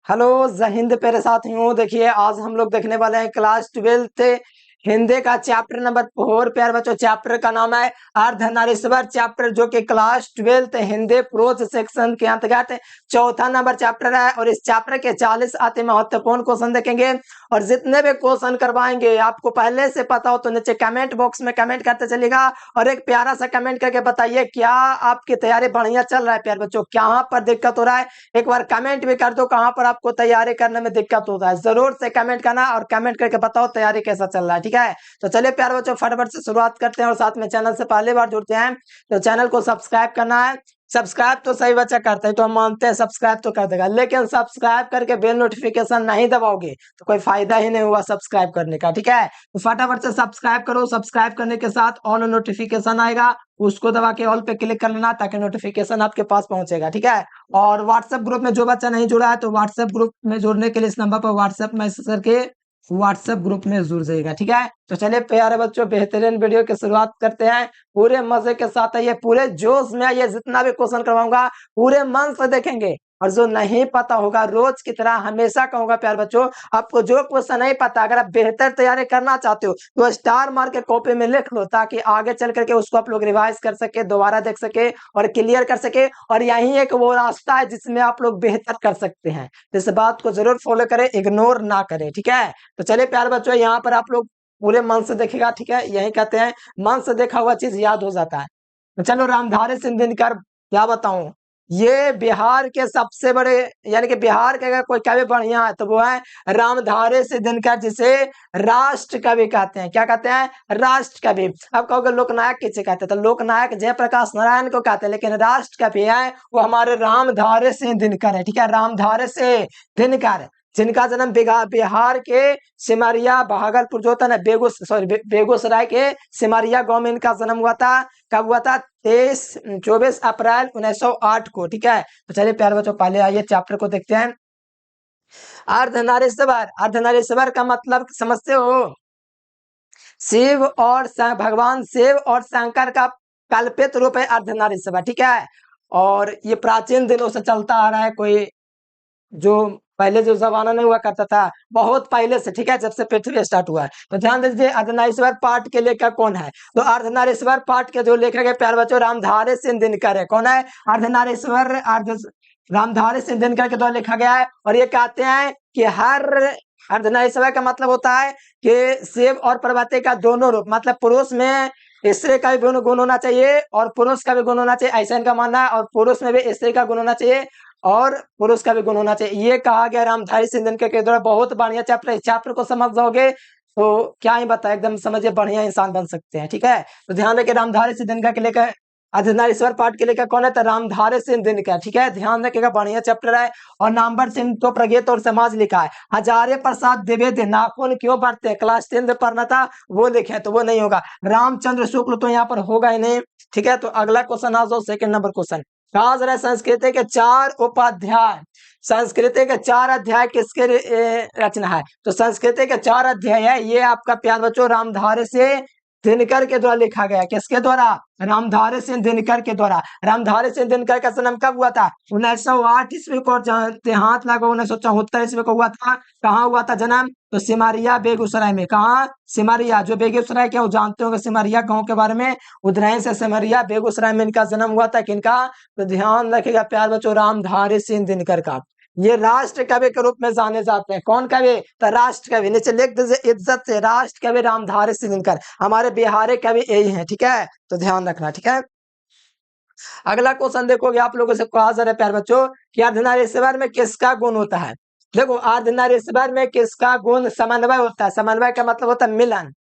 Hello जय हिंद प्यारे साथियों। देखिए आज हम लोग देखने वाले हैं क्लास 12th हिंदी का चैप्टर नंबर 4। प्यारे बच्चों चैप्टर का नाम है अर्धनारीश्वर चैप्टर, जो कि class 12th Hindi pros section के अंतर्गत चौथा नंबर चैप्टर है। और इस चैप्टर के 40 अति महत्वपूर्ण क्वेश्चन देखेंगे और जितने भी क्वेश्चन करवाएंगे आपको पहले से पता हो तो नीचे कमेंट बॉक्स में कमेंट करते चलेगा और एक प्यारा सा कमेंट करके बताइए क्या आपकी तैयारी बढ़िया चल रहा है। प्यारे बच्चों कहाँ पर दिक्कत हो रहा है एक बार कमेंट भी कर दो, कहां पर आपको तैयारी करने में दिक्कत होता है जरूर से कमेंट करना और कमेंट करके बताओ तैयारी कैसा चल रहा है। ठीक है, तो चलिए प्यारे बच्चों फटाफट से शुरुआत करते हैं और साथ में चैनल से पहली बार जुड़ते हैं तो चैनल को सब्सक्राइब करना है। सब्सक्राइब तो सही बच्चा करते हैं तो हम मानते हैं सब्सक्राइब तो कर देगा, लेकिन सब्सक्राइब करके बेल नोटिफिकेशन नहीं दबाओगे तो कोई फायदा ही नहीं हुआ सब्सक्राइब करने का। ठीक है, तो फटाफट से सब्सक्राइब करो। सब्सक्राइब करने के साथ ऑल नोटिफिकेशन आएगा, उसको दबा के ऑल पे क्लिक कर लेना ताकि नोटिफिकेशन आपके पास पहुंचेगा। ठीक है, और व्हाट्सएप ग्रुप में जो बच्चा नहीं जुड़ा है तो व्हाट्सएप ग्रुप में जुड़ने के लिए इस नंबर पर व्हाट्सएप मैसेज करके व्हाट्सएप ग्रुप में जुड़ जाएगा। ठीक है, तो चलिए प्यारे बच्चों बेहतरीन वीडियो की शुरुआत करते हैं। पूरे मजे के साथ आइए, पूरे जोश में आइए, जितना भी क्वेश्चन करवाऊंगा पूरे मन से देखेंगे और जो नहीं पता होगा रोज की तरह हमेशा कहूंगा प्यारे बच्चों आपको जो क्वेश्चन नहीं पता अगर आप बेहतर तैयारी करना चाहते हो तो स्टार मार के कॉपी में लिख लो ताकि आगे चल करके उसको आप लोग रिवाइज कर सके, दोबारा देख सके और क्लियर कर सके। और यही एक वो रास्ता है जिसमें आप लोग बेहतर कर सकते हैं, इस बात को जरूर फॉलो करें, इग्नोर ना करें। ठीक है, तो चलिए प्यारे बच्चों यहाँ पर आप लोग पूरे मन से देखेगा। ठीक है, यही कहते हैं मन से देखा हुआ चीज याद हो जाता है। तो चलो रामधारी सिंह दिनकर क्या बताऊं, ये बिहार के सबसे बड़े यानी कि बिहार के अगर कोई कवि बढ़िया है तो वो है रामधारी सिंह दिनकर, जिसे राष्ट्र कवि कहते हैं। क्या कहते हैं? राष्ट्र कवि। अब कहोगे लोकनायक किसे कहते हैं तो लोकनायक जयप्रकाश नारायण को कहते हैं, लेकिन राष्ट्र कवि है वो हमारे रामधारी सिंह दिनकर है। ठीक है, रामधारी सिंह दिनकर जिनका जन्म बिहार के सिमरिया भागलपुर जो था ना बेगूसराय के सिमरिया गांव में इनका जन्म हुआ था। कब हुआ था? 24 अप्रैल 1908 को। ठीक है, तो चलिए प्यारे बच्चों पहले आइए चैप्टर को देखते हैं। अर्धनारीश्वर, अर्धनारीश्वर का मतलब समझते हो? शिव और भगवान शिव और शंकर का कल्पित रूप है अर्धनारीश्वर। ठीक है, और ये प्राचीन दिनों से चलता आ रहा है, कोई जो पहले जो जमाना नहीं हुआ करता था बहुत पहले से। ठीक है, जब से पृथ्वी स्टार्ट हुआ है। तो ध्यान दीजिए अर्धनारीश्वर पाठ के लेखक कौन है तो अर्धनारीश्वर पाठ के जो लेखक है प्यारे बच्चों रामधारी सिंह दिनकर है। कौन है? अर्धनारीश्वर रामधारी सिंह दिनकर के द्वारा लिखा गया है। और ये कहते हैं कि हर अर्धनारीश्वर का मतलब होता है कि शिव और पार्वती का दोनों रूप, मतलब पुरुष में स्त्री का भी गुण होना चाहिए और पुरुष का भी गुण होना चाहिए, ऐसा इनका मानना है। और पुरुष में भी स्त्री का गुण होना चाहिए और पुरुष का भी गुण होना चाहिए, ये कहा गया रामधारी सिंह दिनकर के द्वारा। बहुत बढ़िया चैप्टर, इस चैप्टर को समझ जाओगे तो क्या ही बताए, एकदम समझिए बढ़िया इंसान बन सकते हैं। ठीक है, तो ध्यान रखिए रामधारी सिंह दिनकर के लेकर अर्धनारीश्वर पाठ के लेकर कौन है तो रामधारी सिंह दिनकर। ठीक है, ध्यान रखिएगा बढ़िया चैप्टर है। और नंबर सिंह तो प्रगीत और समाज लिखा है। हजारे प्रसाद द्विवेदी नाखून क्यों बढ़ते हैं, क्लास 10 में पढ़ना था वो लिखे तो वो नहीं होगा। रामचंद्र शुक्ल तो यहाँ पर होगा ही नहीं। ठीक है, तो अगला क्वेश्चन आ जाओ, सेकंड नंबर क्वेश्चन। कहा जरा संस्कृति के 4 उपाध्याय, संस्कृति के 4 अध्याय किसके रचना है तो संस्कृति के 4 अध्याय है ये आपका प्यार बच्चों रामधारी सिंह दिनकर के द्वारा लिखा गया। किसके द्वारा? रामधारी सिंह दिनकर के द्वारा। रामधारी सिंह दिनकर का जन्म कब हुआ था? 1908 ईस्वी को, हाथ लगा 1974 ईस्वी को हुआ था। कहाँ हुआ था जन्म तो सिमरिया बेगूसराय में। कहाँ? सिमरिया, जो बेगूसराय के वो जानते होंगे सिमरिया गांव के बारे में, उदरैन से सिमरिया बेगूसराय में इनका जन्म हुआ था। किनका? तो ध्यान रखिएगा प्यार बच्चों रामधारी सिंह दिनकर का। ये राष्ट्र कवि के रूप में जाने जाते हैं। कौन कवि तो राष्ट्र कवि, नीचे लिख दीजिए इज्जत से राष्ट्र कवि रामधारी सिंह दिनकर, हमारे बिहारी कवि यही है। ठीक है, तो ध्यान रखना। ठीक है, अगला क्वेश्चन देखोगे आप लोगों से कहा जा रहा है प्यार बच्चों कि अर्धनारीश्वर में किसका गुण होता है। देखो अर्धनारीश्वर में किसका गुण समन्वय होता है, समन्वय का मतलब होता है मिलन।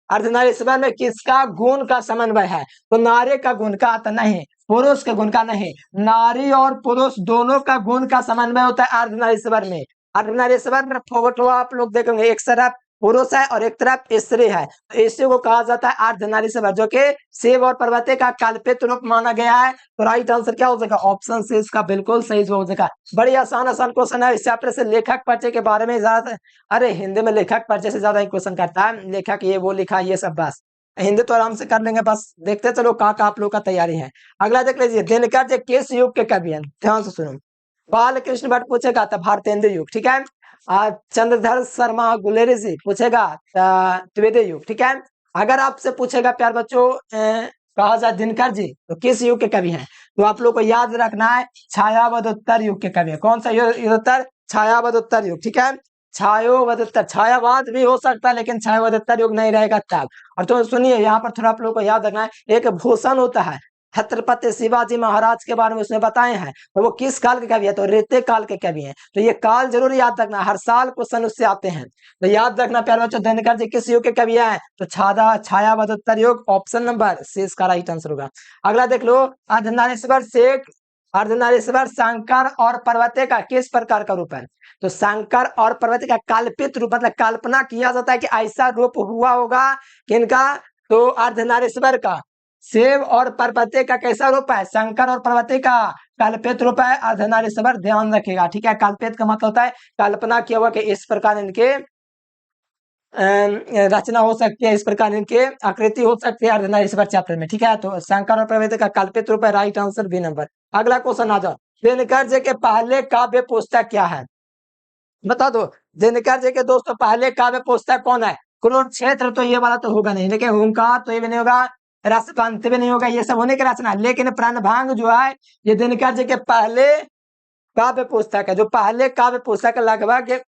अर्धनारीश्वर में किसका गुण का समन्वय है तो नारी का गुण का तो नहीं, पुरुष के गुण का नहीं, नारी और पुरुष दोनों का गुण का समन्वय होता है अर्धनारीश्वर में। अर्धनारीश्वर में फोटो आप लोग देखेंगे एक तरफ पुरुष है और एक तरफ स्त्री है, तो इसी को कहा जाता है अर्धनारीश्वर, जो कि शिव और पार्वती का कल्पित रूप माना गया है। तो राइट आंसर क्या हो जाएगा? ऑप्शन सी इसका बिल्कुल सही हो जाएगा। बड़ी आसान आसान क्वेश्चन है। इस चैप्टर से लेखक परिचय के बारे में ज्यादा, अरे हिंदी में लेखक परिचय से ज्यादा क्वेश्चन करता है, लेखक ये वो लिखा ये सब, बस हिंदी तो आराम से कर लेंगे। बस देखते चलो कहाँ आप लोग का तैयारी है। अगला देख लीजिए दिनकर जी किस युग के कवि हैं, ध्यान से सुनो। बाल कृष्ण भट्ट पूछेगा तो भारतेंदु युग, ठीक है। चंद्रधर शर्मा गुलेरी जी पूछेगा द्विवेदी युग, ठीक है। अगर आपसे पूछेगा प्यार बच्चों कहा जाए दिनकर जी तो किस युग के कवि हैं, तो आप लोग को याद रखना है छायावदोत्तर युग के कवि है। कौन सा युगोत्तर? छायावदोत्तर युग, ठीक है। छायोवदोत्तर, छायावाद भी हो सकता है लेकिन छायावदोत्तर युग नहीं रहेगा तब। और तो सुनिए यहाँ पर थोड़ा आप लोग को याद रखना है, एक भूषण होता है छत्रपति शिवाजी महाराज के बारे में उसने बताए हैं, तो वो किस काल के कवि है? तो रेते काल के कवि हैं। तो ये काल जरूर याद रखना, हर साल क्वेश्चन उससे आते हैं, तो याद रखना प्यारे बच्चों। दिनकर जी किस युग के कवि हैं? तो छायावदोत्तर युग, ऑप्शन नंबर सी इसका राइट आंसर होगा। अगला देख लो, अर्धनारीश्वर शेख, अर्धनारीश्वर शंकर और पार्वती का किस प्रकार का रूप है? तो शंकर और पार्वती का कल्पित रूप, मतलब कल्पना किया जाता है कि ऐसा रूप हुआ होगा किनका? तो अर्धनारीश्वर का। शिव और पार्वती का कैसा रूप है? शंकर और पार्वती का कल्पित रूप है अर्धनारीश्वर, ध्यान रखिएगा, ठीक है। कल्पित का मतलब होता है कल्पना किया हुआ कि इस प्रकार इनके रचना हो सकती है, इस प्रकार इनके आकृति हो सकती है अर्धनारीश्वर चैप्टर में, ठीक है। तो शंकर और पार्वती का कल्पित रूप है, राइट आंसर बी नंबर। अगला क्वेश्चन आ जाओ, दिनकर जी के पहले काव्य पुस्तक क्या है? बता दो। दिनकर जी के दोस्तों पहले काव्य पुस्तक कौन है? कुरुक्षेत्र तो ये वाला तो होगा नहीं, लेकिन हुंकार तो ये भी नहीं होगा, रसवंत भी नहीं होगा, ये सब होने की रचना। लेकिन प्रणभांग जो है ये दिनकर जी के पहले काव्य पुस्तक है, जो पहले काव्य पुस्तक लगभग,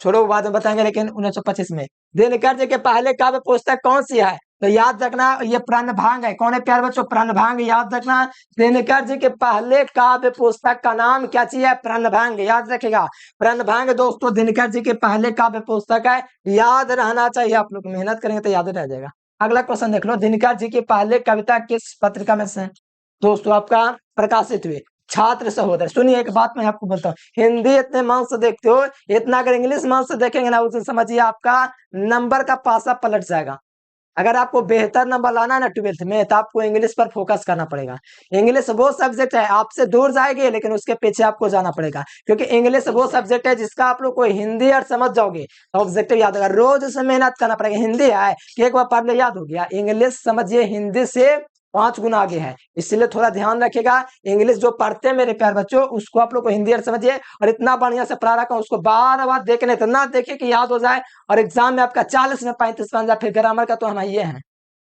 छोड़ो बाद में बताएंगे, लेकिन 1925 में। दिनकर जी के पहले काव्य पुस्तक कौन सी है? तो याद रखना ये प्रणभांग है। कौन है प्यारे बच्चों? प्रणभांग, याद रखना। दिनकर जी के पहले काव्य पुस्तक का नाम क्या चीज है? प्रणभांग, याद रखेगा। प्रणभांग दोस्तों दिनकर जी के पहले काव्य पुस्तक है, याद रहना चाहिए। आप लोग मेहनत करेंगे तो याद रह जाएगा। अगला क्वेश्चन देख लो, दिनकर जी की पहले कविता किस पत्रिका में से दोस्तों आपका प्रकाशित हुई? छात्र सहोदर। सुनिए एक बात मैं आपको बोलता हूँ, हिंदी इतने मन से देखते हो, इतना अगर इंग्लिश मन से देखेंगे ना उसे समझिए आपका नंबर का पासा पलट जाएगा। अगर आपको बेहतर नंबर लाना है ना 12th में, तो आपको इंग्लिश पर फोकस करना पड़ेगा। इंग्लिश वो सब्जेक्ट है आपसे दूर जाएगी, लेकिन उसके पीछे आपको जाना पड़ेगा, क्योंकि इंग्लिश वो सब्जेक्ट है जिसका आप लोग को हिंदी और समझ जाओगे तो ऑब्जेक्टिव याद होगा। रोज उसमें मेहनत करना पड़ेगा। हिंदी है कि एक बार पढ़ ले याद हो गया, इंग्लिश समझिए हिंदी से 5 गुना आगे है, इसलिए थोड़ा ध्यान रखिएगा। इंग्लिश जो पढ़ते हैं मेरे प्यार बच्चों, उसको आप लोग को हिंदी और समझिए, और इतना बढ़िया से पढ़ा रखा उसको बार बार देखने, इतना देखे कि याद हो जाए, और एग्जाम में आपका 40 में 35 बन जाए। फिर ग्रामर का तो हम ये हैं,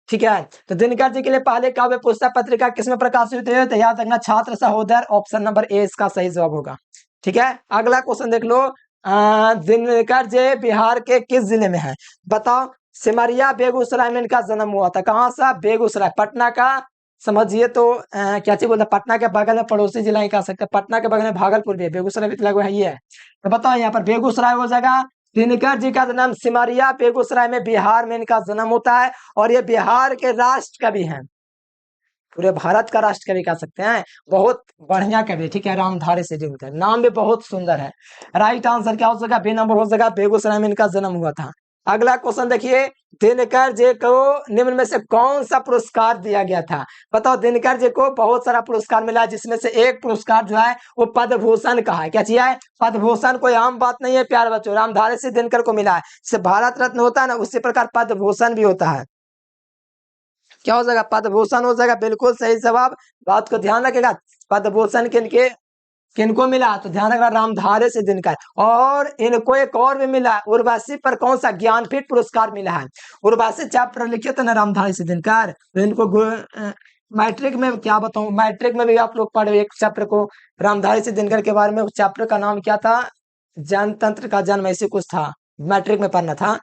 ठीक है। तो दिनकर जी के लिए पहले काव्य पुस्तक पत्रिका किसमें प्रकाशित हुई? तो याद रखना छात्र सहोदर, ऑप्शन नंबर ए इसका सही जवाब होगा, ठीक है। अगला क्वेश्चन देख लो, दिनकर जी बिहार के किस जिले में है? बताओ। सिमरिया बेगूसराय में इनका जन्म हुआ था। कहां सा? बेगूसराय, पटना का समझिए तो क्या चीज बोलते हैं, पटना के बगल में पड़ोसी जिला ही कह सकते हैं। पटना के बगल में भागलपुर भी है, बेगूसराय भी लगभग है। तो बताओ यहाँ पर बेगूसराय हो जाएगा। दिनकर जी का जन्म सिमरिया बेगूसराय में, बिहार में इनका जन्म होता है, और ये बिहार के राष्ट्र कवि हैं, पूरे भारत का राष्ट्र कवि कह सकते हैं। बहुत बढ़िया कवि, ठीक है। रामधारी सिंह जी, नाम भी बहुत सुंदर है। राइट आंसर क्या हो सका? बी नंबर हो सका, बेगूसराय में इनका जन्म हुआ था। अगला क्वेश्चन देखिए, दिनकर जी को निम्न में से कौन सा पुरस्कार दिया गया था? बताओ। दिनकर जी को बहुत सारा पुरस्कार मिला, जिसमें से एक पुरस्कार जो है वो पद्म भूषण का है। क्या चीज है? पद्म भूषण कोई आम बात नहीं है प्यारे बच्चों, रामधारी सिंह दिनकर को मिला है। जैसे भारत रत्न होता है ना, उसी प्रकार पद्म भूषण भी होता है। क्या हो जाएगा? पद्म भूषण हो जाएगा, बिल्कुल सही जवाब। बात को ध्यान रखेगा। पद्म भूषण किनके किनको मिला? तो ध्यान रखना रामधारी सिंह दिनकर। और इनको एक और भी मिला, उर्वशी पर कौन सा? ज्ञानपीठ पुरस्कार मिला है। उर्वशी चैप्टर लिखे थे ना रामधारी सिंह दिनकर, तो इनको मैट्रिक में क्या बताऊं, मैट्रिक में भी आप लोग पढ़े एक चैप्टर को रामधारी सिंह दिनकर के बारे में। उस चैप्टर का नाम क्या था? जनतंत्र का जन्म, ऐसे कुछ था, मैट्रिक में पढ़ना था।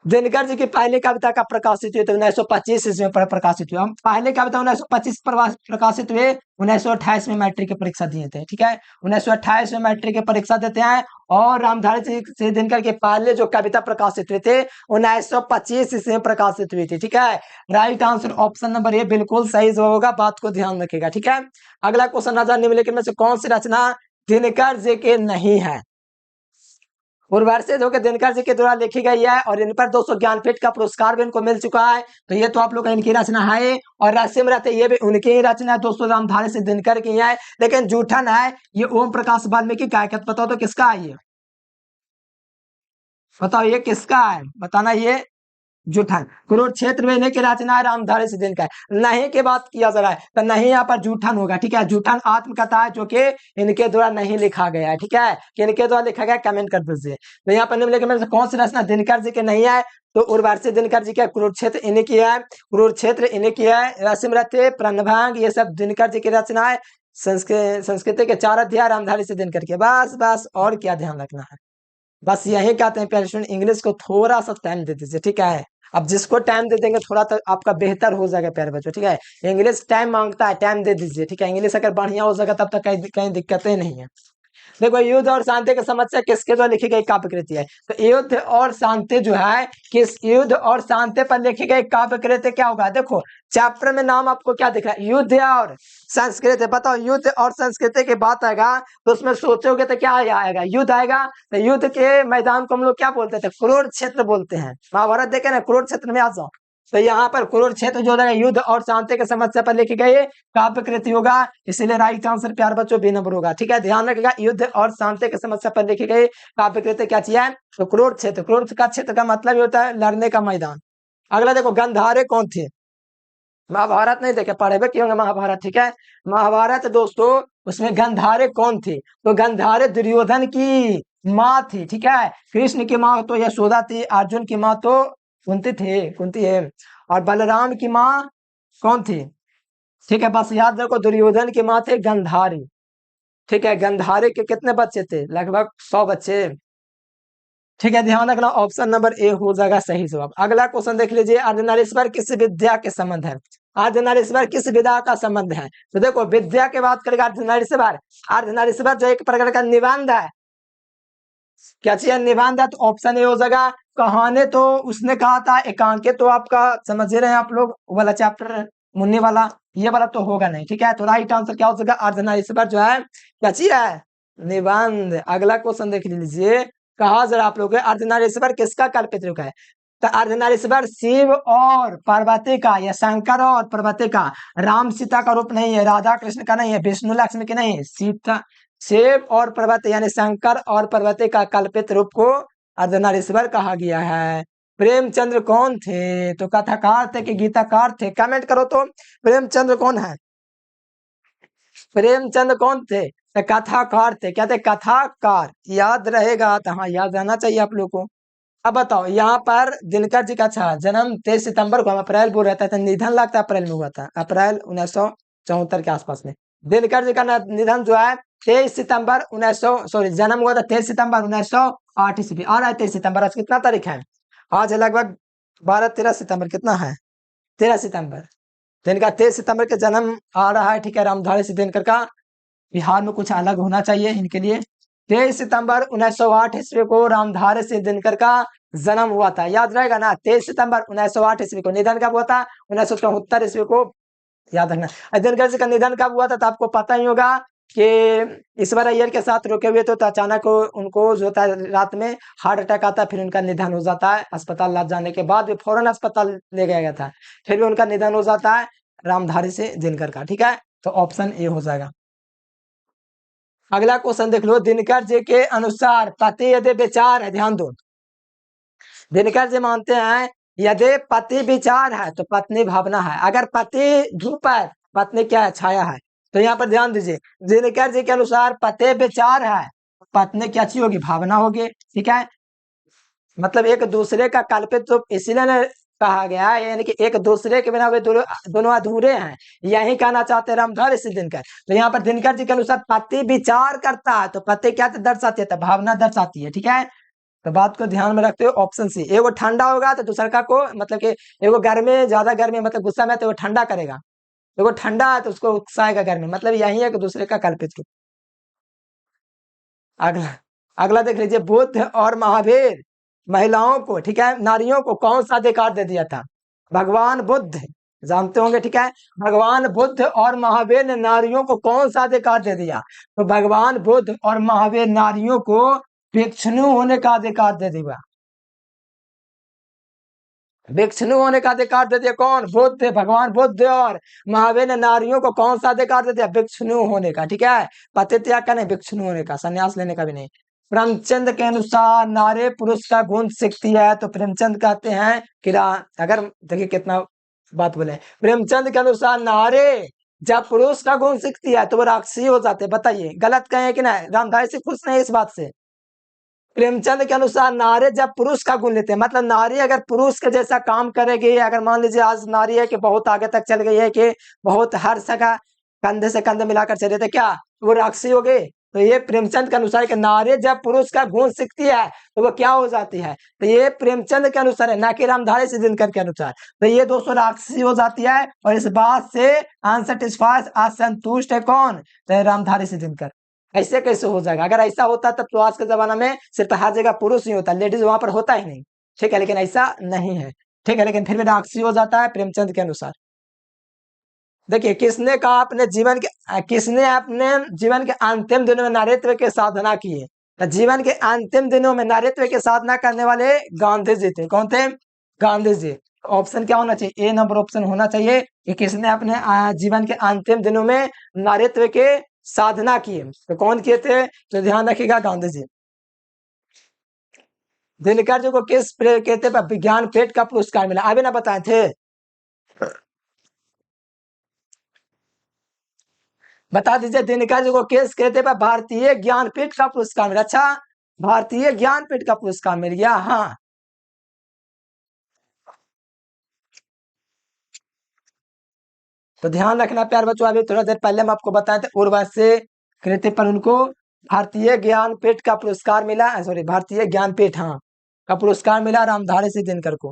दिनकर जी की पहली कविता का प्रकाशित हुए थे 1925 ईस्वी में प्रकाशित हुए। हम पहले कविता 1925 प्रकाशित हुए, 1928 में मैट्रिक की परीक्षा दिए थे, ठीक है। 1928 में मैट्रिक की परीक्षा देते हैं, और रामधारी सिंह दिनकर के पहले जो कविता प्रकाशित हुए थे 1925 ईस्वी में प्रकाशित हुई थी, ठीक है। Right answer option number A बिल्कुल सही जवाब होगा। बात को ध्यान रखेगा, ठीक है। अगला क्वेश्चन राजा निम्नलिखित में से कौन सी रचना दिनकर जी के नहीं है? उर्वशी होकर दिनकर जी के द्वारा लिखी गई है, और इन पर 200 ज्ञानपीठ का पुरस्कार भी इनको मिल चुका है। तो ये तो आप लोग का इनकी रचना है, और रसिम रहते ये भी उनकी ही रचना है दोस्तों, रामधारी सिंह दिनकर की है। लेकिन जूठन है ये ओम प्रकाश वाल्मीकि का है। बताओ तो किसका है ये? बताओ ये किसका है, बताना ये। जूठन। कुरुक्षेत्र में इन्हीं की रचना है रामधारी सिद्धिन का। नहीं की बात किया जा रहा है तो नहीं यहाँ पर जूठन होगा, ठीक है। जूठन आत्मकथा है जो कि इनके द्वारा नहीं लिखा गया है, ठीक है। कि इनके द्वारा लिखा गया, कमेंट कर दीजिए। तो यहाँ पर निम्नलिखित में से कौन सी रचना दिनकर जी के नहीं है? तो उर्वशी दिनकर जी का कुरुक्षेत्र इन्हीं की है, कुरुक्षेत्र इन्हीं की है। रसिमरते, प्रणभांग, ये सब दिनकर जी की रचना है। संस्कृत के 4 अध्याय रामधारी से दिनकर के। बस बस, और क्या ध्यान रखना है? बस यही कहते हैं प्यारे स्टूडेंट, इंग्लिश को थोड़ा सा टाइम दे दीजिए, ठीक है। अब जिसको टाइम दे देंगे थोड़ा तो आपका बेहतर हो जाएगा प्यारे बच्चों, ठीक है। इंग्लिश टाइम मांगता है, टाइम दे दीजिए, ठीक है। इंग्लिश अगर बढ़िया हो जाएगा तब तक कहीं कहीं दिक्कतें नहीं है। देखो, युद्ध और शांति की समस्या किसके द्वारा लिखी गई काव्य कृति है? तो युद्ध और शांति जो है, किस युद्ध और शांति पर लिखी गई काव्य कृति क्या होगा? देखो चैप्टर में नाम आपको क्या दिख रहा है? युद्ध और संस्कृति। बताओ, युद्ध और संस्कृति की बात आएगा तो उसमें सोचोगे तो क्या आएगा? युद्ध आएगा। तो युद्ध के मैदान को हम लोग क्या बोलते थे? कुरुक्षेत्र बोलते हैं। महाभारत देखे ना, कुरुक्षेत्र में आ जाओ। तो यहाँ पर कुरुक्षेत्र जो है युद्ध और शांति की समस्या पर लिखी गई काव्य कृति होगा, इसीलिए राइट आंसर प्यार बच्चों बी नंबर होगा, ठीक है। ध्यान रखिएगा, युद्ध और शांति की समस्या पर लिखी गई काव्य कृति क्या चाहिए? तो कुरुक्षेत्र। कुरुक्षेत्र का क्षेत्र का मतलब ये होता है लड़ने का मैदान। अगला देखो, गंधारे कौन थे? महाभारत नहीं देखे, पढ़े हुए क्यों महाभारत, ठीक है। महाभारत दोस्तों, उसमें गंधारे कौन थे? तो गंधारे दुर्योधन की माँ थी, ठीक है। कृष्ण की माँ तो यशोदा थी, अर्जुन की माँ तो कुंती है। और बलराम की माँ कौन थी? ठीक है, बस याद रखो, दुर्योधन की माँ थे गंधारी, ठीक है। गंधारे के कितने बच्चे थे? लगभग 100 बच्चे, ठीक है। ध्यान रखना, ऑप्शन नंबर ए हो जाएगा सही जवाब। अगला क्वेश्चन देख लीजिए, अर्धनारीश्वर किस विद्या के संबंध है? अर्धनारीश्वर किस विद्या का संबंध है? तो देखो, विद्या की बात करेगा अर्धनारीश्वर। अर्धनारीश्वर जो एक प्रकार का निबंध है, क्या चाहिए? निबंध है, तो ऑप्शन ए हो जाएगा। कहानी तो उसने कहा था, एकांकित तो आपका समझ रहे हैं आप लोग, वाला चैप्टर मुन्नी वाला, ये वाला तो होगा नहीं, ठीक है। तो राइट आंसर क्या हो जाएगा? अर्धनारीश्वर जो है क्या चीज है? निबंध। अगला क्वेश्चन देख लीजिए, कहा जरा आप लोग, अर्धनारीश्वर किसका कल्पित रूप है? तो अर्धनारीश्वर शिव और पार्वती का, या शंकर और पार्वती का। राम सीता का रूप नहीं है, राधा कृष्ण का नहीं है, विष्णु लक्ष्मी की नहीं है, सीता शिव और पार्वती यानी शंकर और पार्वती का कल्पित रूप को अर्धनारीश्वर कहा गया है। प्रेमचंद्र कौन थे? तो कथाकार थे कि गीताकार थे? कमेंट करो तो, प्रेमचंद्र कौन है? प्रेमचंद कौन थे? तो कथाकार थे। क्या थे? कथाकार। याद रहेगा, तो हाँ, याद रहना चाहिए आप लोग को। अब बताओ, यहाँ पर दिनकर जी का अच्छा जन्म 23 सितंबर को, हम अप्रैल बोल रहे थे, निधन लगता है अप्रैल में हुआ था, अप्रैल 1974 के आसपास में। दिनकर जी का निधन जो है 23 सितंबर 1900, सॉरी, जन्म हुआ था 23 सितंबर 1908 ईस्वी। आ रहा है 23 सितंबर, आज कितना तारीख है? आज है लगभग 12-13 सितंबर, कितना है? 13 सितंबर। तो इनका 23 सितंबर के जन्म आ रहा है, ठीक है। रामधारी सिंह दिनकर का बिहार में कुछ अलग होना चाहिए इनके लिए। 23 सितंबर 1908 ईस्वी को रामधारी सिंह दिनकर का जन्म हुआ था, याद रहेगा ना। 23 सितंबर 1908 ईस्वी को। निधन कब हुआ था? 1974 ईस्वी को, याद रखना। दिनकर जी का निधन कब हुआ था? तो आपको पता ही होगा कि ईश्वर अय्यर के साथ रुके हुए तो अचानक उनको जो था रात में हार्ट अटैक आता है, फिर उनका निधन हो जाता है। अस्पताल ला जाने के बाद भी फौरन अस्पताल ले गया गया था, फिर भी उनका निधन हो जाता है रामधारी से दिनकर का, ठीक है। तो ऑप्शन ए हो जाएगा। अगला क्वेश्चन देख लो, दिनकर जी के अनुसार पति यदि विचार है, ध्यान दो, दिनकर जी मानते हैं यदि पति विचार है तो पत्नी भावना है। अगर पति धूप है, पत्नी क्या है? छाया है। तो यहाँ पर ध्यान दीजिए, दिनकर जी के अनुसार पति विचार है, पत्नी क्या चीज होगी? भावना होगी, ठीक है। मतलब एक दूसरे का कल्पित रूप इसीलिए कहा गया है, यानी कि एक दूसरे के बिना वे दोनों अधूरे हैं, यही कहना चाहते हैं रामधारी सिंह दिनकर। तो यहाँ पर दिनकर जी के अनुसार पति विचार करता है तो पति क्या दर्शाती है? तो भावना दर्शाती है, ठीक है। तो बात को ध्यान में रखते हो, ऑप्शन सी। एगो ठंडा होगा तो दूसरा का को, मतलब कि एगो गर्मी, ज्यादा गर्मी मतलब गुस्सा में, तो वो ठंडा करेगा। एगो ठंडा है तो उसको उकसाएगा गर्मी, मतलब यही है कि दूसरे का कल्पित रूप। अगला अगला देख लीजिए, बुद्ध और महावीर महिलाओं को, ठीक है, नारियों को कौन सा अधिकार दे दिया था? भगवान बुद्ध, जानते होंगे, ठीक है। भगवान बुद्ध और महावीर ने नारियों को कौन सा अधिकार दे दिया? तो भगवान बुद्ध और महावीर नारियों को भिक्षुणी होने का अधिकार दे दिया। भिक्षुणी होने का अधिकार दे दिया कौन? बुद्ध। भगवान बुद्ध और महावीर ने नारियों को कौन सा अधिकार दे दिया? भिक्षुणी होने का, ठीक है। पति त्याग का नहीं, भिक्षुणी होने का, संन्यास लेने का भी नहीं। प्रेमचंद के अनुसार नारे पुरुष का गुण सीखती है, तो प्रेमचंद कहते हैं कि अगर देखिए कितना बात बोले, प्रेमचंद के अनुसार नारे जब पुरुष का गुण सीखती है तो वो राक्षसी हो जाते हैं। बताइए गलत कहें कि नहीं? रामधारी से खुश नहीं इस बात से? प्रेमचंद के अनुसार नारी जब पुरुष का गुण लेते हैं, मतलब नारी अगर पुरुष के जैसा काम करेगी, अगर मान लीजिए आज नारी है कि बहुत आगे तक चल गई है कि बहुत हर जगह कंधे से कंधे मिलाकर चले, थे क्या वो राक्षसी हो गई? तो ये प्रेमचंद के अनुसार कि नारी जब पुरुष का गुण सीखती है तो वो क्या हो जाती है? तो ये प्रेमचंद के अनुसार है, ना कि रामधारी सिद्धिनकर के अनुसार। तो ये दोस्तों राक्षसी हो जाती है, और इस बात से अनसेटिस्फाइड, असंतुष्ट है कौन? तो रामधारी सिद्धिनकर। ऐसे कैसे हो जाएगा? अगर ऐसा होता तब तो आज के जमाना में सिर्फ हर जगह पुरुष ही होता, लेडीज वहां पर होता ही नहीं। ठीक है, लेकिन ऐसा नहीं है। ठीक है, लेकिन फिर भी राक्षसी हो जाता है प्रेमचंद के अनुसार। देखिए किसने अपने जीवन के अंतिम दिनों में नारीत्व की साधना की है? तो जीवन के अंतिम दिनों में नारीत्व की साधना करने वाले गांधी जी थे। कौन थे? गांधी जी। ऑप्शन क्या होना चाहिए? ए नंबर ऑप्शन होना चाहिए कि किसने अपने जीवन के अंतिम दिनों में नारीत्व के साधना की है। तो कौन किए थे? तो ध्यान रखिएगा, गांधी जी। दिनकर जी को किस कहते पर विज्ञान पीठ का पुरस्कार मिला? अभी ना बताए थे, बता दीजिए। दिनकर जी को किस कहते पर भारतीय ज्ञानपीठ का पुरस्कार मिला? अच्छा, भारतीय ज्ञानपीठ का पुरस्कार मिल गया। हाँ, तो ध्यान रखना प्यार बच्चों, अभी थोड़ा देर पहले हम आपको बताए थे उर्वशी कृति पर उनको भारतीय ज्ञानपीठ का पुरस्कार मिला। सॉरी, भारतीय ज्ञानपीठ हाँ का पुरस्कार मिला रामधारी सिंह दिनकर को।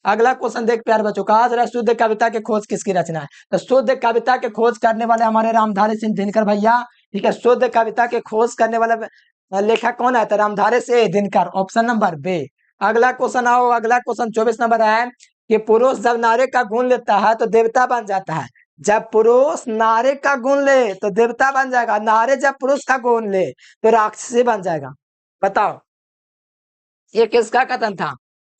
अगला क्वेश्चन देख प्यार बच्चों, कहा जरा शुद्ध कविता के खोज किसकी रचना है? तो शुद्ध कविता के खोज करने वाले हमारे रामधारी सिंह दिनकर भैया। ठीक है, शुद्ध कविता के खोज करने वाला लेखक कौन है? तो Ramdhari Singh Dinkar, option number B. अगला क्वेश्चन आओ, अगला क्वेश्चन 24 नंबर है कि पुरुष जब नारी का गुण लेता है तो देवता बन जाता है। जब पुरुष नारी का गुण ले तो देवता बन जाएगा, नारी जब पुरुष का गुण ले तो राक्षसी बन जाएगा। बताओ ये किसका कथन था?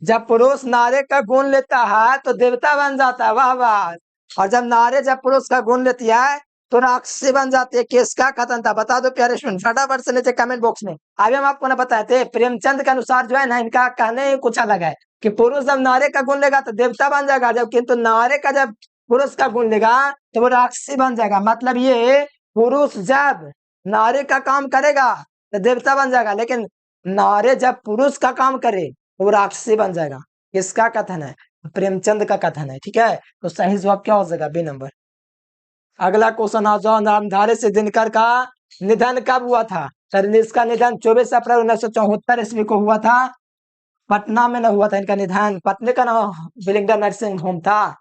जब पुरुष नारी का गुण लेता है तो देवता बन जाता है, वाह वाह। और जब नारी जब पुरुष का गुण लेती है तो राक्षसी बन जाती है। किसका कथन था? बता दो प्यारे स्टूडेंट, फटाफट से नीचे कमेंट बॉक्स में। अभी हम आपको ना बताए थे प्रेमचंद के अनुसार जो है ना, इनका कहने ही कुछ अलग है कि पुरुष जब नारी का गुण लेगा तो देवता बन जाएगा, जब किंतु नारी का जब पुरुष का गुण लेगा तो वो राक्षसी बन जाएगा। मतलब ये पुरुष जब नारी का काम करेगा तो देवता बन जाएगा, लेकिन नारी जब पुरुष का काम करे तो वो राक्षसी बन जाएगा। किसका कथन है? प्रेमचंद का कथन है। ठीक है, तो सही जवाब क्या हो जाएगा? B number. अगला क्वेश्चन आ जाओ, रामधारी सिंह दिनकर का निधन कब हुआ था? सर इसका निधन 24 अप्रैल 1974 ईस्वी को हुआ था। पटना में न हुआ था इनका निधन। पत्नी का नाम बिलिंगडन नर्सिंग होम था,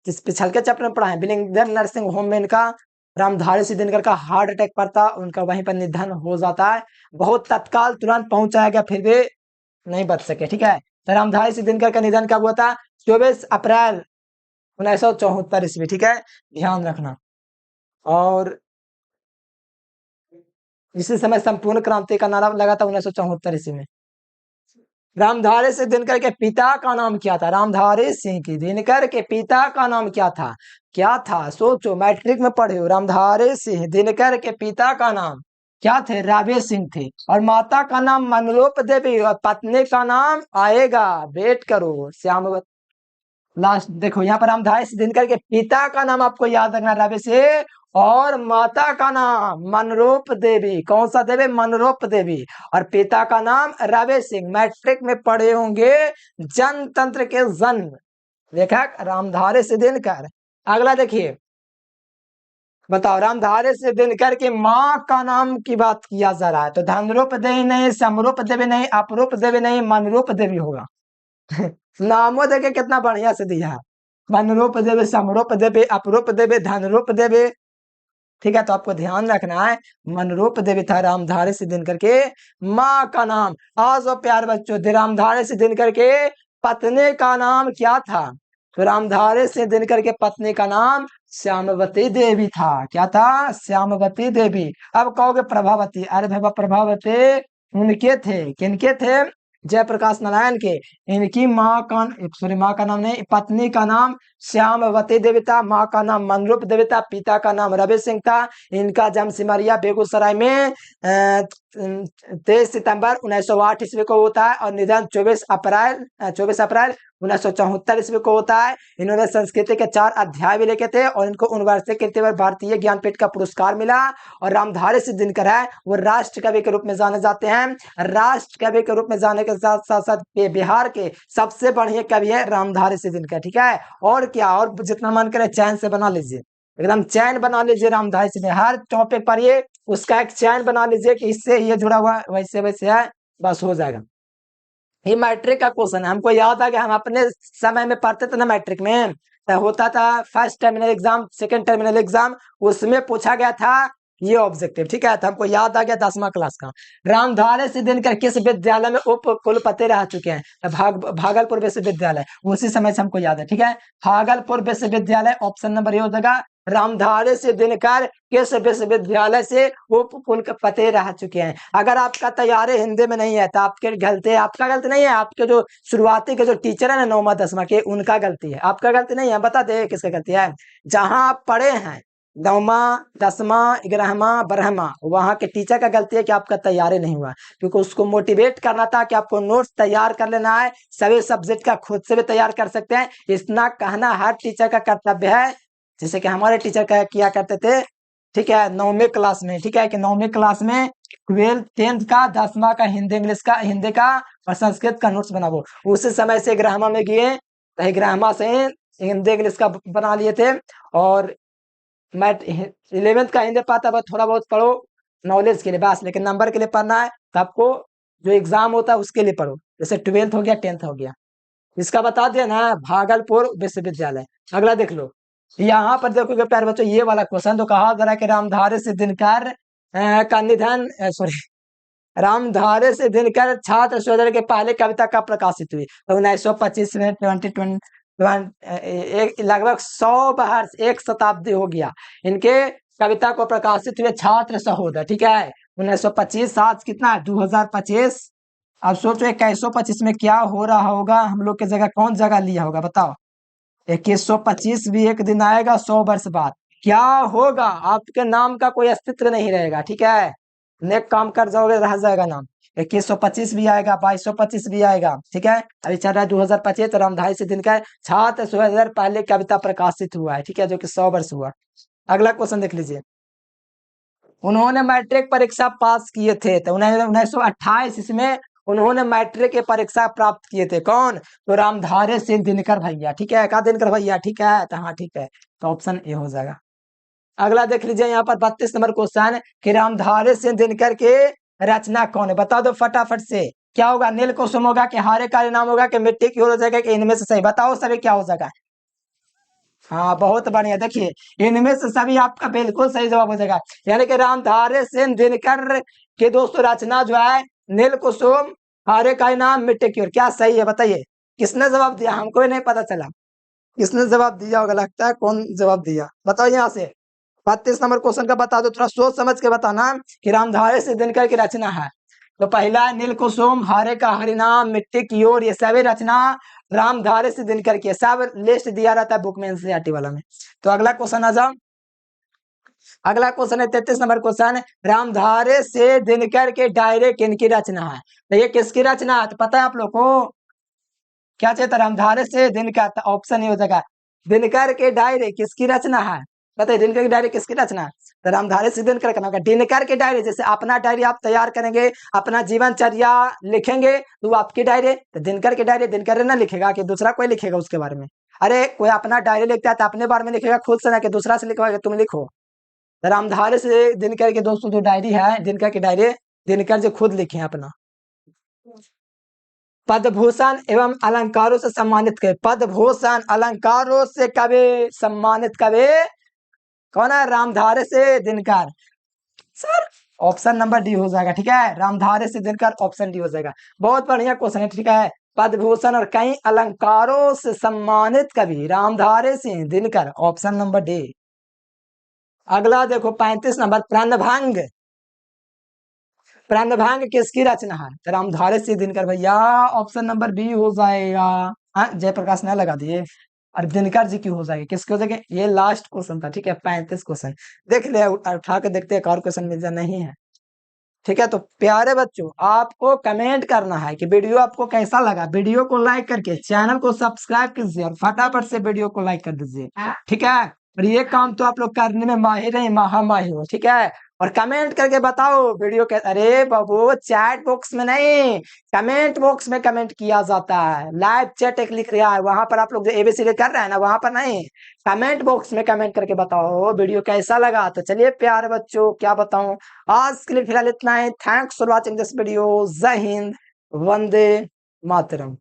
जिस पिछल के चैप्टर में पढ़ा है। बिलिंगडन नर्सिंग होम में इनका रामधारी सिंह दिनकर का हार्ट अटैक पर था, उनका वहीं पर निधन हो जाता है। बहुत तत्काल तुरंत पहुंचाया गया, फिर भी नहीं बच सके। ठीक है, तो रामधारी सिंह दिनकर का निधन कब हुआ था? 24 अप्रैल 1974 ईस्वी। ठीक है, ध्यान रखना। और इसी समय संपूर्ण क्रांति का नारा लगा था 1974 ईस्वी में। रामधारी सिंह दिनकर के पिता का नाम क्या था? रामधारी सिंह की दिनकर के पिता का नाम क्या था? क्या था? सोचो, मैट्रिक में पढ़े हो। रामधारी सिंह दिनकर के पिता का नाम क्या थे? राबे सिंह थे। और माता का नाम मनरूप देवी, और पत्नी का नाम आएगा, वेट करो, श्यामवती। लास्ट देखो यहाँ पर रामधारी सिंह दिनकर के पिता का नाम आपको याद रखना, राबे से, और माता का नाम मनरूप देवी। कौन सा देवी? मनरूप देवी। और पिता का नाम राबे सिंह। मैट्रिक में पढ़े होंगे जनतंत्र के जन्म लेखक रामधारी सिंह दिनकर। अगला देखिए, बताओ रामधारी सिंह दिनकर की माँ का नाम की बात किया जा रहा है, तो धनरूप देवी नहीं, समरूप देवी नहीं, अपरूप देवी नहीं, मनरूप देवी होगा। नामों देखे कितना बढ़िया से दिया है, मनरूप देवी, समरूप देवी, अपरूप देवी, धनरूप देवी। ठीक है, तो आपको ध्यान रखना है मनरूप देवी था रामधारी सिंह दिनकर के माँ का नाम। आज वो प्यार बच्चों, रामधारी सिंह दिनकर के पत्नी का नाम क्या था? तो रामधारी सिंह दिनकर के पत्नी का नाम श्यामवती देवी था। क्या था? श्यामवती देवी। अब कहोगे प्रभावती, अरे भाई प्रभावती उनके थे, किनके थे? जयप्रकाश नारायण के। इनकी माँ का, सॉरी माँ का नाम नहीं, पत्नी का नाम श्यामवती देवी था, माँ का नाम मनरूप देवी था, पिता का नाम रवि सिंह था। इनका जन्म सिमरिया बेगूसराय में 23 सितंबर 1908 ईस्वी को होता है और निधन 24 अप्रैल 1974 ईस्वी को होता है। इन्होंने संस्कृति के 4 अध्याय भी लिखे थे और इनको उनवर्षीय कृति पर भारतीय ज्ञानपीठ का पुरस्कार मिला। और रामधारी सिंह दिनकर है वो राष्ट्र कवि के रूप में जाने जाते हैं। राष्ट्र कवि के रूप में जाने के साथ साथ साथ बिहार के सबसे बढ़िया कवि है रामधारी सिंह दिनकर, ठीक है। और क्या, और जितना मन करे चैन से बना लीजिए, एकदम चैन बना लीजिए रामधारी सिंह, हर टॉपिक पर ये उसका एक चैन बना लीजिए कि इससे ये जुड़ा हुआ वैसे वैसे है, बस हो जाएगा। ये मैट्रिक का क्वेश्चन है, हमको याद आ गया, हम अपने समय में पढ़ते थे ना मैट्रिक में, तो होता था first terminal exam, second terminal exam, उसमें पूछा गया था ये ऑब्जेक्टिव, ठीक है। तो हमको याद आ गया 10वां क्लास का। रामधारी सिंह दिनकर किस विद्यालय में उप कुलपति रह चुके हैं? भागलपुर विश्वविद्यालय, उसी समय से हमको याद है, ठीक है। भागलपुर विश्वविद्यालय, ऑप्शन नंबर ये हो जाएगा। रामधारी सिंह दिनकर किस विश्वविद्यालय से उप कुलपति रह चुके हैं? अगर आपका तैयारी हिंदी में नहीं है तो आपके गलती है, आपका गलती नहीं है, आपके जो शुरुआती के जो टीचर है ना 9वां 10वां के, उनका गलती है, आपका गलती नहीं है। बता दे किसका गलती है? जहां आप पढ़े हैं 9वां 10वां 11वां 12वां, वहां के टीचर का गलती है कि आपका तैयारी नहीं हुआ, क्योंकि उसको मोटिवेट करना था कि आपको नोट्स तैयार कर लेना है, सभी सब्जेक्ट का खुद से भी तैयार कर सकते हैं, इतना कहना हर टीचर का कर्तव्य है। जैसे कि हमारे टीचर का किया करते थे, ठीक है, 9वीं क्लास में, ठीक है, कि 9वीं क्लास में 12th 10th का 10वां का हिंदी इंग्लिश का हिंदी का और संस्कृत का नोट्स बनाओ। उसी समय से ग्रामा में गए, तो ग्रामा से हिंदी इंग्लिश का बना लिए थे। और मैं 11th का हिंदी पाता बस थोड़ा बहुत पढ़ो नॉलेज के लिए बस, लेकिन नंबर के लिए पढ़ना है तो आपको जो एग्जाम होता है उसके लिए पढ़ो। जैसे 12th हो गया 10th हो गया, इसका बता दिया ना, भागलपुर विश्वविद्यालय। अगला देख लो, यहाँ पर देखोगे प्यारे बच्चों, ये वाला क्वेश्चन तो कहा जा रहा है कि रामधारी सिंह दिनकर का निधन, सॉरी, रामधारी सिंह दिनकर छात्र सौंदर्य के पहले कविता कब प्रकाशित हुई? तो 1925 में, 20 लगभग 100 वर्ष, 1 शताब्दी हो गया इनके कविता को प्रकाशित हुए छात्र सहोदर, ठीक है। 1925, आज कितना है 2025। अब सोचो 2125 में क्या हो रहा होगा, हम लोग की जगह कौन जगह लिया होगा बताओ। 2125 भी एक दिन आएगा 100 वर्ष बाद, क्या होगा? आपके नाम का कोई अस्तित्व नहीं रहेगा, ठीक है, नेक काम कर जाओगे रह जाएगा नाम। 2125 भी आएगा, 2225 भी आएगा, ठीक है। अभी चल रहा है 2025, रामधारी सिंह दिनकर छात्र सौंदर्य पहले कविता प्रकाशित हुआ है, ठीक है, जो कि 100 वर्ष हुआ। अगला क्वेश्चन देख लीजिए, उन्होंने मैट्रिक परीक्षा पास किए थे, तो 1928 इसमें उन्होंने मैट्रिक की परीक्षा प्राप्त किए थे, कौन? तो रामधारी सिंह दिनकर भैया, ठीक है, का दिनकर भैया, ठीक है, तो हाँ ठीक है, तो ऑप्शन ए हो जाएगा। अगला देख लीजिए, यहाँ पर 32 नंबर क्वेश्चन कि रामधारी सिंह दिनकर के रचना कौन है? बता दो फटाफट से, क्या होगा? नील कुसुम होगा कि हारे का नाम होगा कि मिट्टी की ओर हो जाएगा कि इनमें से सही बताओ सभी क्या हो जाएगा? हाँ बहुत बढ़िया, देखिए इनमें से सभी आपका बिल्कुल सही जवाब हो जाएगा, यानी कि रामधारी सिंह दिनकर के दोस्तों रचना जो है नील कुसुम, हारे का नाम, मिट्टी की ओर, क्या सही है बताइए? किसने जवाब दिया? हमको ही नहीं पता चला किसने जवाब दिया होगा, लगता है कौन जवाब दिया, बताओ यहाँ से। 32 नंबर क्वेश्चन का बता दो, थोड़ा सोच समझ के बताना कि रामधारी सिंह दिनकर की रचना है। तो पहला है नील कुसुम, हारे का हरिनाम, मिट्टी की ओर, ये सभी रचना रामधारी सिंह दिनकर की, सब लिस्ट दिया रहता है बुक में एनसीईआरटी वाला में। तो अगला क्वेश्चन आ जाओ, अगला क्वेश्चन है 33 नंबर क्वेश्चन, रामधारी सिंह दिनकर के डायरी किनकी रचना है? तो ये किसकी रचना है तो पता है आप लोग को? क्या चाहिए था? रामधारी सिंह दिनकर, तो ऑप्शन ये हो जाएगा दिनकर के डायरी किसकी रचना है? बताइए दिनकर की डायरी किसकी रचना है? तो रामधारी सिंह दिनकर का नाम का दिनकर की डायरी, जैसे अपना डायरी आप तैयार करेंगे, अपना जीवनचर्या लिखेंगे तो वो आपकी डायरी, तो दिनकर की डायरी दिनकर ना लिखेगा कि दूसरा कोई लिखेगा उसके बारे में? अरे कोई अपना डायरी लिखता है तो अपने बारे में लिखेगा खुद से, ना कि दूसरा से लिखवाएगा तुम लिखो। तो रामधारी से दिनकर के दोस्तों जो डायरी है दिनकर की डायरी, दिनकर जो खुद लिखे हैं अपना। पद्मभूषण एवं अलंकारों से सम्मानित कवि, पद्मभूषण अलंकारों से कवि सम्मानित कवि कौन है? Ramdhari Singh Dinkar. Sir option number D हो जाएगा, ठीक है, रामधारी सिंह दिनकर, ऑप्शन डी हो जाएगा। बहुत बढ़िया क्वेश्चन है, ठीक है, पद्मभूषण और कई अलंकारों से सम्मानित कवि Ramdhari Singh Dinkar, option number D. अगला देखो 35 नंबर, प्रणभंग, प्रणभंग किसकी रचना है? तो रामधारी सिंह दिनकर भैया, ऑप्शन नंबर बी हो जाएगा। हाँ जयप्रकाश ने लगा दिए, और दिनकर जी की हो जाएगी, किसकी हो जाएगी? ये लास्ट क्वेश्चन था, ठीक है, 35 क्वेश्चन देख ले, उठा के देखते हैं एक और क्वेश्चन मिल जाए, नहीं है, ठीक है, तो प्यारे बच्चों आपको कमेंट करना है कि वीडियो आपको कैसा लगा। वीडियो को लाइक करके चैनल को सब्सक्राइब कीजिए और फटाफट से वीडियो को लाइक कर दीजिए, ठीक है। और ये काम तो आप लोग करने में माहिर है, माहिर हो, ठीक है। और कमेंट करके बताओ वीडियो के, अरे बाबू चैट बॉक्स में नहीं, कमेंट बॉक्स में कमेंट किया जाता है। लाइव चैट एक लिख रहा है वहां पर, आप लोग जो एबीसीडी कर रहे हैं ना वहां पर नहीं, कमेंट बॉक्स में कमेंट करके बताओ वीडियो कैसा लगा। तो चलिए प्यारे बच्चों क्या बताऊं, आज के लिए फिलहाल इतना ही। Thanks for watching this video. जय हिंद, वंदे मातरम।